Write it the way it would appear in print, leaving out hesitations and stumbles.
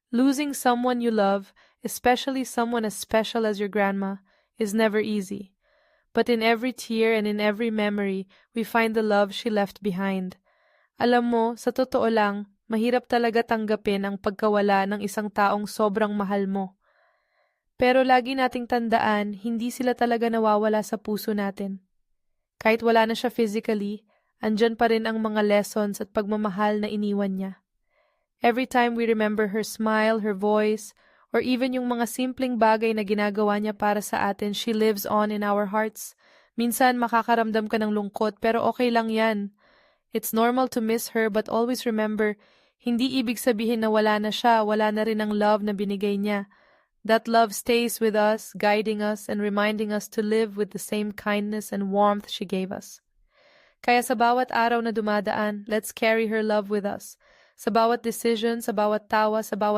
Losing someone you love, especially someone as special as your grandma, is never easy. But in every tear and in every memory, we find the love she left behind. Alam mo, sa totoo lang, mahirap talaga tanggapin ang pagkawala ng isang taong sobrang mahal mo. Pero lagi nating tandaan, hindi sila talaga nawawala sa puso natin. Kahit wala na siya physically, andyan pa rin ang mga lessons at pagmamahal na iniwan niya. Every time we remember her smile, her voice, or even yung mga simpleng bagay na ginagawa niya para sa atin, she lives on in our hearts. Minsan makakaramdam ka ng lungkot, pero okay lang yan. It's normal to miss her, but always remember, hindi ibig sabihin na wala na siya, wala na rin ang love na binigay niya. That love stays with us, guiding us and reminding us to live with the same kindness and warmth she gave us. Kaya sa bawat araw na dumadaan, let's carry her love with us. Sa bawat decision, sa bawat tawa, sa bawat